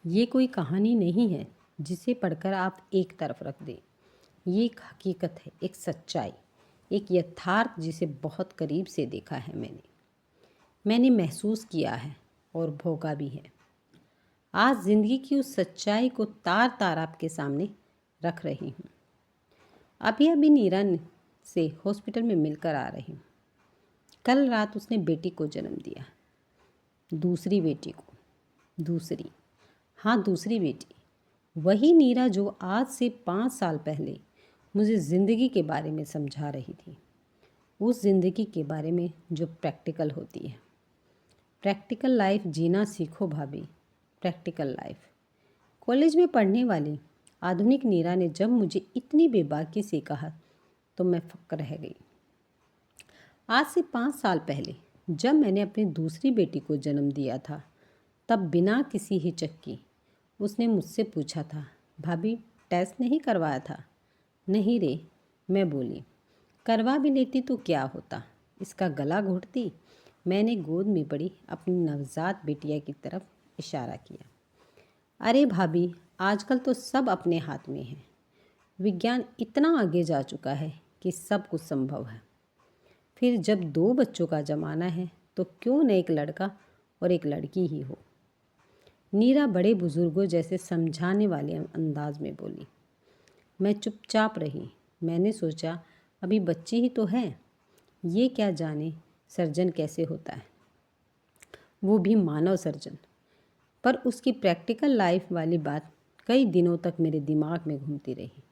ये कोई कहानी नहीं है जिसे पढ़कर आप एक तरफ रख दें। ये एक हकीकत है, एक सच्चाई, एक यथार्थ जिसे बहुत करीब से देखा है मैंने महसूस किया है और भोगा भी है। आज ज़िंदगी की उस सच्चाई को तार तार आपके सामने रख रही हूँ। अभी अभी नीरा से हॉस्पिटल में मिलकर आ रही हूँ। कल रात उसने बेटी को जन्म दिया, दूसरी बेटी को। दूसरी बेटी, वही नीरा जो आज से 5 साल पहले मुझे ज़िंदगी के बारे में समझा रही थी। उस ज़िंदगी के बारे में जो प्रैक्टिकल होती है। प्रैक्टिकल लाइफ जीना सीखो भाभी, प्रैक्टिकल लाइफ। कॉलेज में पढ़ने वाली आधुनिक नीरा ने जब मुझे इतनी बेबाकी से कहा तो मैं फक्क रह गई। आज से 5 साल पहले जब मैंने अपनी दूसरी बेटी को जन्म दिया था, तब बिना किसी हिचक की उसने मुझसे पूछा था, भाभी टेस्ट नहीं करवाया था? नहीं रे, मैं बोली। करवा भी लेती तो क्या होता, इसका गला घोटती। मैंने गोद में पड़ी अपनी नवजात बेटिया की तरफ इशारा किया। अरे भाभी, आजकल तो सब अपने हाथ में है। विज्ञान इतना आगे जा चुका है कि सब कुछ संभव है। फिर जब 2 बच्चों का ज़माना है तो क्यों न एक लड़का और एक लड़की ही हो। नीरा बड़े बुजुर्गों जैसे समझाने वाले अंदाज में बोली। मैं चुपचाप रही। मैंने सोचा अभी बच्ची ही तो है, ये क्या जाने सर्जन कैसे होता है, वो भी मानव सर्जन। पर उसकी प्रैक्टिकल लाइफ वाली बात कई दिनों तक मेरे दिमाग में घूमती रही।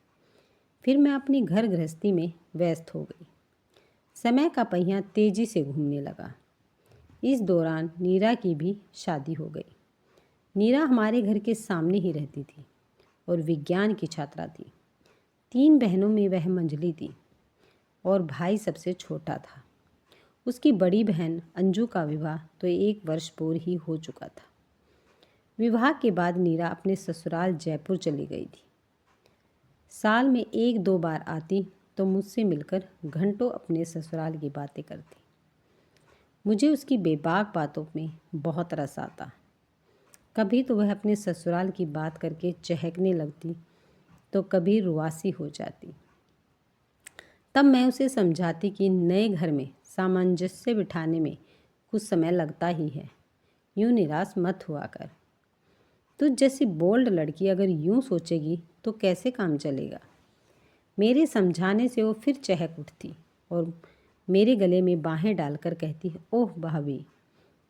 फिर मैं अपनी घर गृहस्थी में व्यस्त हो गई। समय का पहिया तेजी से घूमने लगा। इस दौरान नीरा की भी शादी हो गई। नीरा हमारे घर के सामने ही रहती थी और विज्ञान की छात्रा थी। 3 बहनों में वह मंझली थी और भाई सबसे छोटा था। उसकी बड़ी बहन अंजू का विवाह तो 1 वर्ष पूर्व ही हो चुका था। विवाह के बाद नीरा अपने ससुराल जयपुर चली गई थी। साल में 1-2 बार आती तो मुझसे मिलकर घंटों अपने ससुराल की बातें करती। मुझे उसकी बेबाक बातों में बहुत रस आता। कभी तो वह अपने ससुराल की बात करके चहकने लगती तो कभी रुआसी हो जाती। तब मैं उसे समझाती कि नए घर में सामंजस्य बिठाने में कुछ समय लगता ही है, यूँ निराश मत हुआ कर। तुझ जैसी बोल्ड लड़की अगर यूँ सोचेगी तो कैसे काम चलेगा। मेरे समझाने से वो फिर चहक उठती और मेरे गले में बाहें डालकर कहती, ओह भाभी,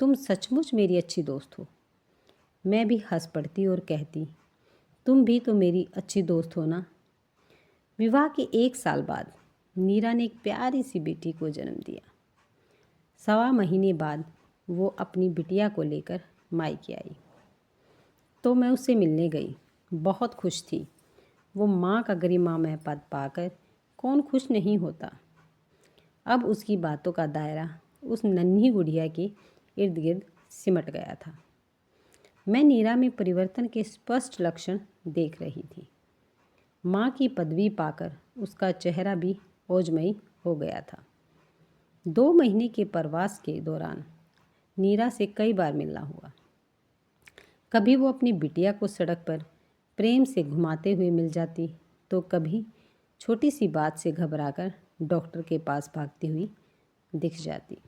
तुम सचमुच मेरी अच्छी दोस्त हो। मैं भी हंस पड़ती और कहती, तुम भी तो मेरी अच्छी दोस्त हो ना। विवाह के 1 साल बाद नीरा ने एक प्यारी सी बेटी को जन्म दिया। 1.25 महीने बाद वो अपनी बिटिया को लेकर मायके आई तो मैं उससे मिलने गई। बहुत खुश थी। वो माँ का गरिमामय पद पाकर कौन खुश नहीं होता। अब उसकी बातों का दायरा उस नन्ही गुड़िया के इर्द गिर्द सिमट गया था। मैं नीरा में परिवर्तन के स्पष्ट लक्षण देख रही थी। माँ की पदवी पाकर उसका चेहरा भी ओजमई हो गया था। 2 महीने के प्रवास के दौरान नीरा से कई बार मिलना हुआ। कभी वो अपनी बिटिया को सड़क पर प्रेम से घुमाते हुए मिल जाती तो कभी छोटी सी बात से घबराकर डॉक्टर के पास भागती हुई दिख जाती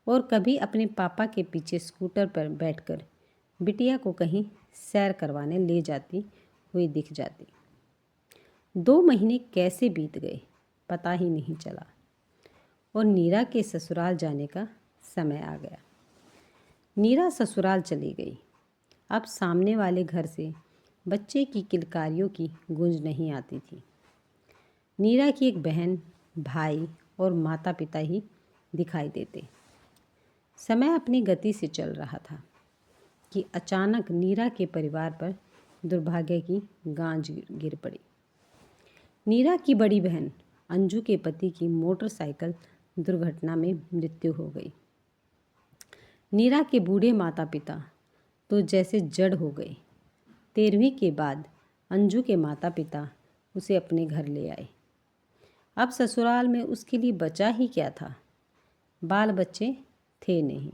और कभी अपने पापा के पीछे स्कूटर पर बैठकर बिटिया को कहीं सैर करवाने ले जाती हुई दिख जाती। 2 महीने कैसे बीत गए पता ही नहीं चला और नीरा के ससुराल जाने का समय आ गया। नीरा ससुराल चली गई। अब सामने वाले घर से बच्चे की किलकारियों की गूंज नहीं आती थी। नीरा की एक बहन, भाई और माता पिता ही दिखाई देते। समय अपनी गति से चल रहा था कि अचानक नीरा के परिवार पर दुर्भाग्य की गांज गिर पड़ी। नीरा की बड़ी बहन अंजू के पति की मोटरसाइकिल दुर्घटना में मृत्यु हो गई। नीरा के बूढ़े माता पिता तो जैसे जड़ हो गए। 13वीं के बाद अंजू के माता पिता उसे अपने घर ले आए। अब ससुराल में उसके लिए बचा ही क्या था, बाल बच्चे थे नहीं।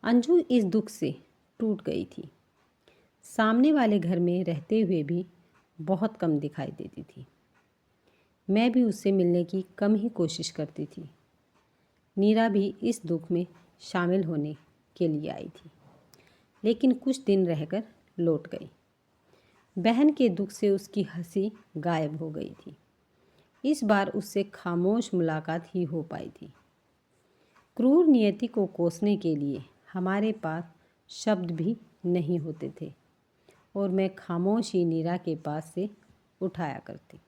अंजू इस दुख से टूट गई थी। सामने वाले घर में रहते हुए भी बहुत कम दिखाई देती थी। मैं भी उससे मिलने की कम ही कोशिश करती थी। नीरा भी इस दुख में शामिल होने के लिए आई थी, लेकिन कुछ दिन रहकर लौट गई। बहन के दुख से उसकी हंसी गायब हो गई थी। इस बार उससे खामोश मुलाकात ही हो पाई थी। क्रूर नियति को कोसने के लिए हमारे पास शब्द भी नहीं होते थे और मैं खामोश ही नीरा के पास से उठाया करती।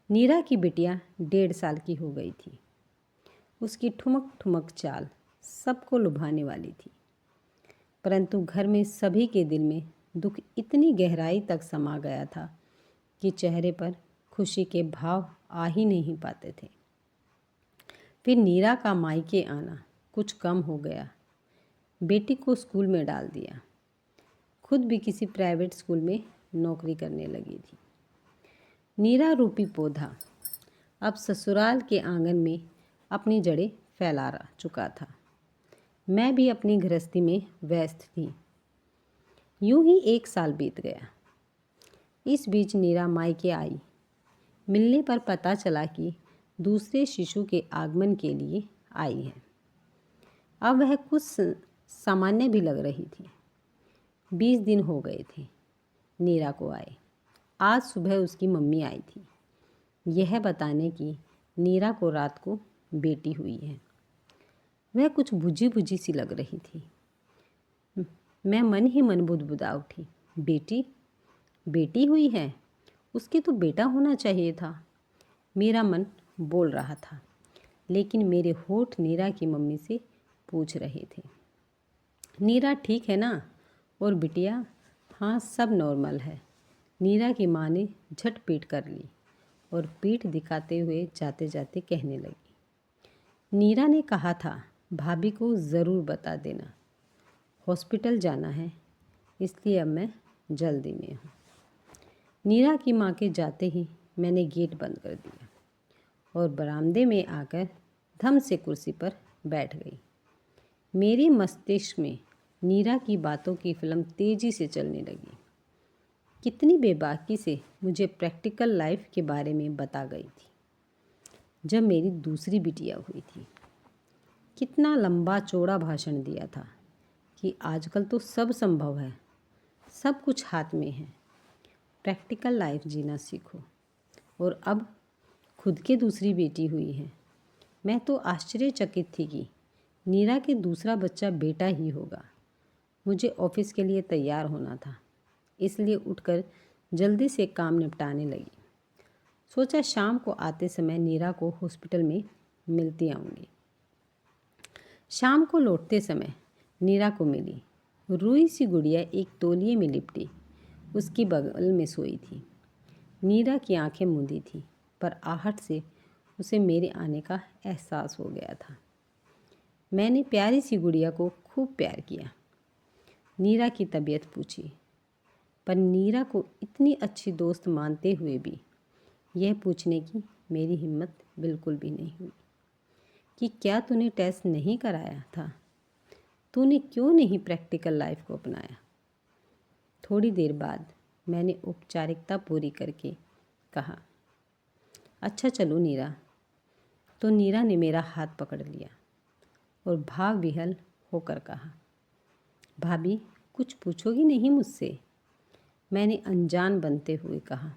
नीरा की बिटिया 1.5 साल की हो गई थी। उसकी ठुमक ठुमक चाल सबको लुभाने वाली थी, परंतु घर में सभी के दिल में दुख इतनी गहराई तक समा गया था कि चेहरे पर खुशी के भाव आ ही नहीं पाते थे। फिर नीरा का मायके आना कुछ कम हो गया। बेटी को स्कूल में डाल दिया, खुद भी किसी प्राइवेट स्कूल में नौकरी करने लगी थी। नीरा रूपी पौधा अब ससुराल के आंगन में अपनी जड़ें फैला चुका था। मैं भी अपनी गृहस्थी में व्यस्त थी। यूं ही 1 साल बीत गया। इस बीच नीरा मायके आई। मिलने पर पता चला कि दूसरे शिशु के आगमन के लिए आई है। अब वह कुछ सामान्य भी लग रही थी। 20 दिन हो गए थे नीरा को आए। आज सुबह उसकी मम्मी आई थी, यह बताने की नीरा को रात को बेटी हुई है। वह कुछ बुझी बुझी सी लग रही थी। मैं मन ही मन बुदबुदा उठी, बेटी बेटी हुई है? उसके तो बेटा होना चाहिए था। मेरा मन बोल रहा था, लेकिन मेरे होठ नीरा की मम्मी से पूछ रहे थे, नीरा ठीक है ना? और बिटिया? हाँ, सब नॉर्मल है। नीरा की माँ ने झट पीट कर ली और पीठ दिखाते हुए जाते जाते कहने लगी, नीरा ने कहा था भाभी को ज़रूर बता देना। हॉस्पिटल जाना है, इसलिए अब मैं जल्दी में हूँ। नीरा की माँ के जाते ही मैंने गेट बंद कर दिया और बरामदे में आकर धम से कुर्सी पर बैठ गई। मेरे मस्तिष्क में नीरा की बातों की फिल्म तेज़ी से चलने लगी। कितनी बेबाकी से मुझे प्रैक्टिकल लाइफ के बारे में बता गई थी जब मेरी दूसरी बिटिया हुई थी। कितना लंबा चौड़ा भाषण दिया था कि आजकल तो सब संभव है, सब कुछ हाथ में है, प्रैक्टिकल लाइफ जीना सीखो। और अब खुद के दूसरी बेटी हुई है। मैं तो आश्चर्यचकित थी कि नीरा के दूसरा बच्चा बेटा ही होगा। मुझे ऑफिस के लिए तैयार होना था, इसलिए उठकर जल्दी से काम निपटाने लगी। सोचा शाम को आते समय नीरा को हॉस्पिटल में मिलती आऊँगी। शाम को लौटते समय नीरा को मिली। रूई सी गुड़िया एक तौलिए में लिपटी उसकी बगल में सोई थी। नीरा की आंखें मूंदी थी, पर आहट से उसे मेरे आने का एहसास हो गया था। मैंने प्यारी सी गुड़िया को खूब प्यार किया। नीरा की तबीयत पूछी, पर नीरा को इतनी अच्छी दोस्त मानते हुए भी यह पूछने की मेरी हिम्मत बिल्कुल भी नहीं हुई कि क्या तूने टेस्ट नहीं कराया था? तूने क्यों नहीं प्रैक्टिकल लाइफ को अपनाया? थोड़ी देर बाद मैंने औपचारिकता पूरी करके कहा, अच्छा चलो नीरा। तो नीरा ने मेरा हाथ पकड़ लिया और भाव विहल होकर कहा, भाभी कुछ पूछोगी नहीं मुझसे? मैंने अनजान बनते हुए कहा,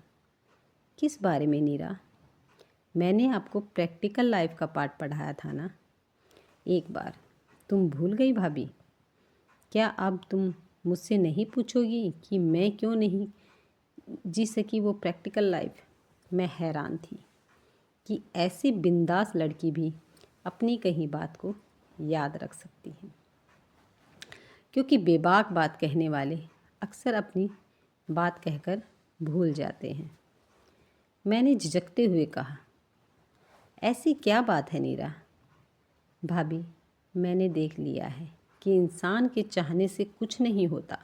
किस बारे में नीरा? मैंने आपको प्रैक्टिकल लाइफ का पाठ पढ़ाया था ना एक बार, तुम भूल गई भाभी? क्या अब तुम मुझसे नहीं पूछोगी कि मैं क्यों नहीं जी सकी वो प्रैक्टिकल लाइफ? मैं हैरान थी कि ऐसी बिंदास लड़की भी अपनी कही बात को याद रख सकती है, क्योंकि बेबाक बात कहने वाले अक्सर अपनी बात कहकर भूल जाते हैं। मैंने झिझकते हुए कहा, ऐसी क्या बात है नीरा? भाभी, मैंने देख लिया है कि इंसान के चाहने से कुछ नहीं होता।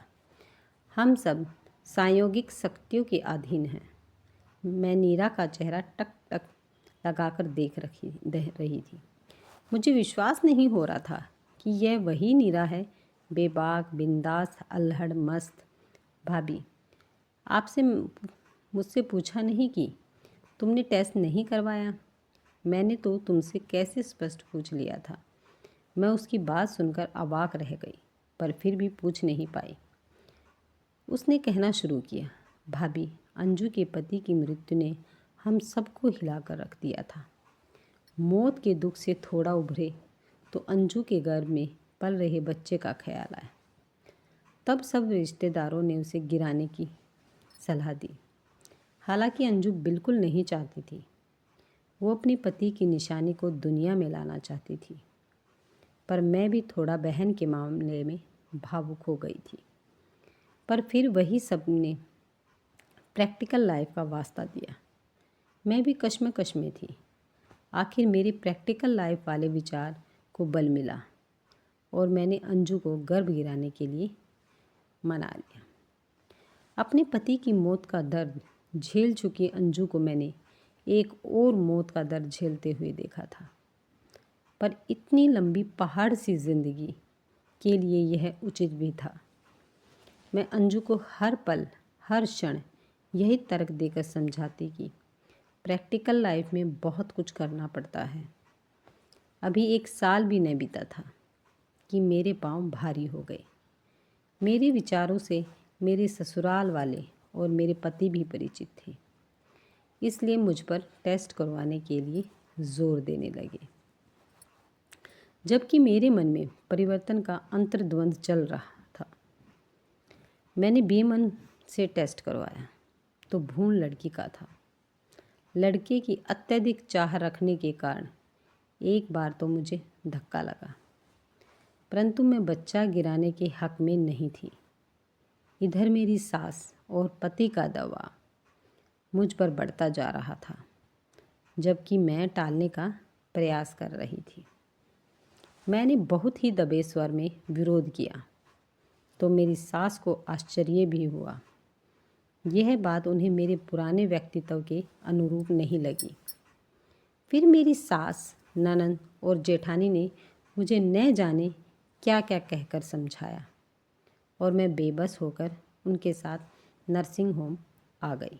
हम सब संयोगिक शक्तियों के अधीन हैं। मैं नीरा का चेहरा टक टक लगाकर देख रही थी। मुझे विश्वास नहीं हो रहा था कि यह वही नीरा है, बेबाक, बिंदास, अल्हड़, मस्त, भाभी, आपसे मुझसे पूछा नहीं कि तुमने टेस्ट नहीं करवाया? मैंने तो तुमसे कैसे स्पष्ट पूछ लिया था। मैं उसकी बात सुनकर अवाक रह गई, पर फिर भी पूछ नहीं पाई। उसने कहना शुरू किया, भाभी, अंजू के पति की मृत्यु ने हम सबको हिलाकर रख दिया था। मौत के दुख से थोड़ा उभरे तो अंजू के गर्भ में पल रहे बच्चे का ख्याल आया। तब सब रिश्तेदारों ने उसे गिराने की सलाह दी। हालांकि अंजू बिल्कुल नहीं चाहती थी। वो अपने पति की निशानी को दुनिया में लाना चाहती थी। पर मैं भी थोड़ा बहन के मामले में भावुक हो गई थी। पर फिर वही सब ने प्रैक्टिकल लाइफ का वास्ता दिया। मैं भी कश्मकश में थी। आखिर मेरे प्रैक्टिकल लाइफ वाले विचार को बल मिला और मैंने अंजू को गर्भ गिराने के लिए मना लिया। अपने पति की मौत का दर्द झेल चुकी अंजू को मैंने एक और मौत का दर्द झेलते हुए देखा था। पर इतनी लंबी पहाड़ सी जिंदगी के लिए यह उचित भी था। मैं अंजू को हर पल हर क्षण यही तर्क देकर समझाती कि प्रैक्टिकल लाइफ में बहुत कुछ करना पड़ता है। अभी 1 साल भी नहीं बीता था कि मेरे पाँव भारी हो गए। मेरे विचारों से मेरे ससुराल वाले और मेरे पति भी परिचित थे, इसलिए मुझ पर टेस्ट करवाने के लिए जोर देने लगे। जबकि मेरे मन में परिवर्तन का अंतर्द्वंद चल रहा था। मैंने बेमन से टेस्ट करवाया तो भ्रूण लड़की का था। लड़के की अत्यधिक चाह रखने के कारण एक बार तो मुझे धक्का लगा, परंतु मैं बच्चा गिराने के हक में नहीं थी। इधर मेरी सास और पति का दबाव मुझ पर बढ़ता जा रहा था, जबकि मैं टालने का प्रयास कर रही थी। मैंने बहुत ही दबे स्वर में विरोध किया तो मेरी सास को आश्चर्य भी हुआ। यह बात उन्हें मेरे पुराने व्यक्तित्व के अनुरूप नहीं लगी। फिर मेरी सास, ननंद और जेठानी ने मुझे न जाने क्या क्या कहकर समझाया और मैं बेबस होकर उनके साथ नर्सिंग होम आ गई।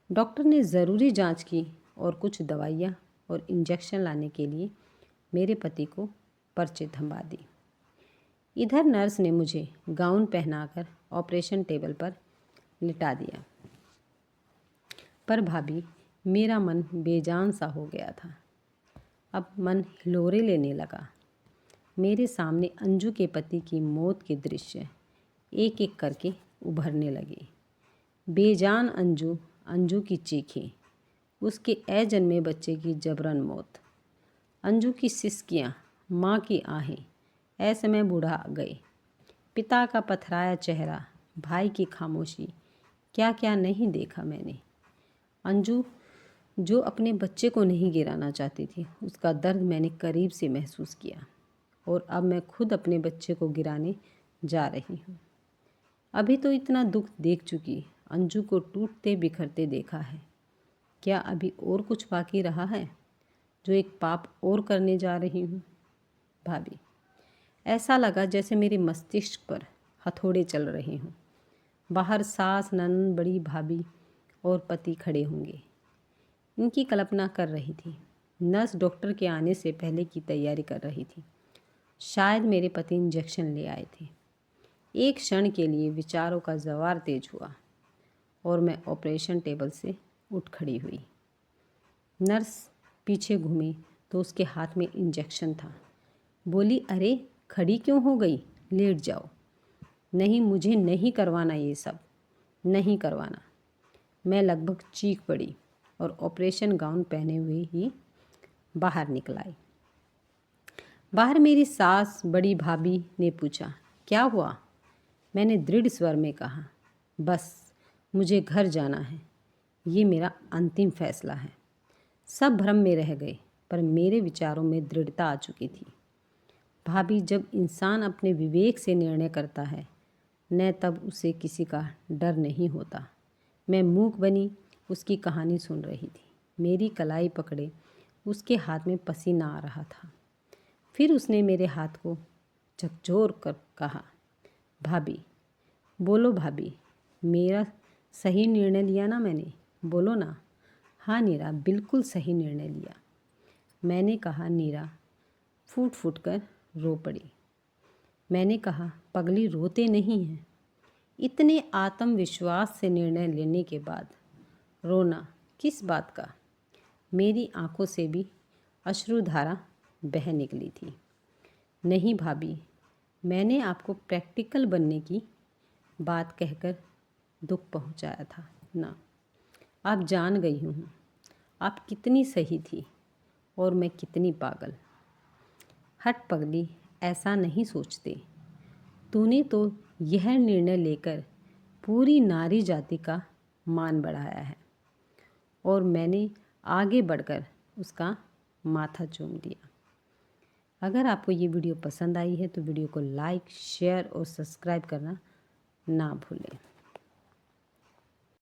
डॉक्टर ने ज़रूरी जांच की और कुछ दवाइयाँ और इंजेक्शन लाने के लिए मेरे पति को पर्चे थमा दी। इधर नर्स ने मुझे गाउन पहनाकर ऑपरेशन टेबल पर लिटा दिया। पर भाभी, मेरा मन बेजान सा हो गया था। अब मन हिलोरे लेने लगा। मेरे सामने अंजू के पति की मौत के दृश्य एक एक करके उभरने लगे। बेजान अंजू, अंजू की चीखें, उसके अजन्मे बच्चे की जबरन मौत, अंजू की सिसकियाँ, माँ की आहें, ऐसे में बूढ़ा गए, पिता का पथराया चेहरा, भाई की खामोशी, क्या क्या नहीं देखा मैंने। अंजू जो अपने बच्चे को नहीं गिराना चाहती थी, उसका दर्द मैंने करीब से महसूस किया और अब मैं खुद अपने बच्चे को गिराने जा रही हूँ। अभी तो इतना दुख देख चुकी, अंजू को टूटते बिखरते देखा है। क्या अभी और कुछ बाकी रहा है जो एक पाप और करने जा रही हूँ? भाभी, ऐसा लगा जैसे मेरे मस्तिष्क पर हथौड़े चल रहे हों। बाहर सास, ननद, बड़ी भाभी और पति खड़े होंगे। इनकी कल्पना कर रही थी। नर्स डॉक्टर के आने से पहले की तैयारी कर रही थी। शायद मेरे पति इंजेक्शन ले आए थे। एक क्षण के लिए विचारों का जवार तेज हुआ और मैं ऑपरेशन टेबल से उठ खड़ी हुई। नर्स पीछे घूमी तो उसके हाथ में इंजेक्शन था। बोली, अरे खड़ी क्यों हो गई, लेट जाओ। नहीं, मुझे नहीं करवाना, ये सब नहीं करवाना। मैं लगभग चीख पड़ी और ऑपरेशन गाउन पहने हुए ही बाहर निकल आई। बाहर मेरी सास, बड़ी भाभी ने पूछा, क्या हुआ? मैंने दृढ़ स्वर में कहा, बस मुझे घर जाना है, ये मेरा अंतिम फैसला है। सब भ्रम में रह गए, पर मेरे विचारों में दृढ़ता आ चुकी थी। भाभी, जब इंसान अपने विवेक से निर्णय करता है न, तब उसे किसी का डर नहीं होता। मैं मूक बनी उसकी कहानी सुन रही थी। मेरी कलाई पकड़े उसके हाथ में पसीना आ रहा था। फिर उसने मेरे हाथ को झकझोर कर कहा, भाभी, बोलो भाभी, मेरा सही निर्णय लिया ना मैंने? बोलो ना। हाँ नीरा, बिल्कुल सही निर्णय लिया, मैंने कहा। नीरा फूट फूट कर रो पड़ी। मैंने कहा, पगली रोते नहीं हैं। इतने आत्मविश्वास से निर्णय लेने के बाद रोना किस बात का? मेरी आंखों से भी अश्रुधारा बह निकली थी। नहीं भाभी, मैंने आपको प्रैक्टिकल बनने की बात कहकर दुख पहुंचाया था ना। आप जान गई हूँ आप कितनी सही थी और मैं कितनी पागल। हट पगली, ऐसा नहीं सोचते। तूने तो यह निर्णय लेकर पूरी नारी जाति का मान बढ़ाया है और मैंने आगे बढ़कर उसका माथा चूम दिया। अगर आपको ये वीडियो पसंद आई है तो वीडियो को लाइक, शेयर और सब्सक्राइब करना ना भूलें।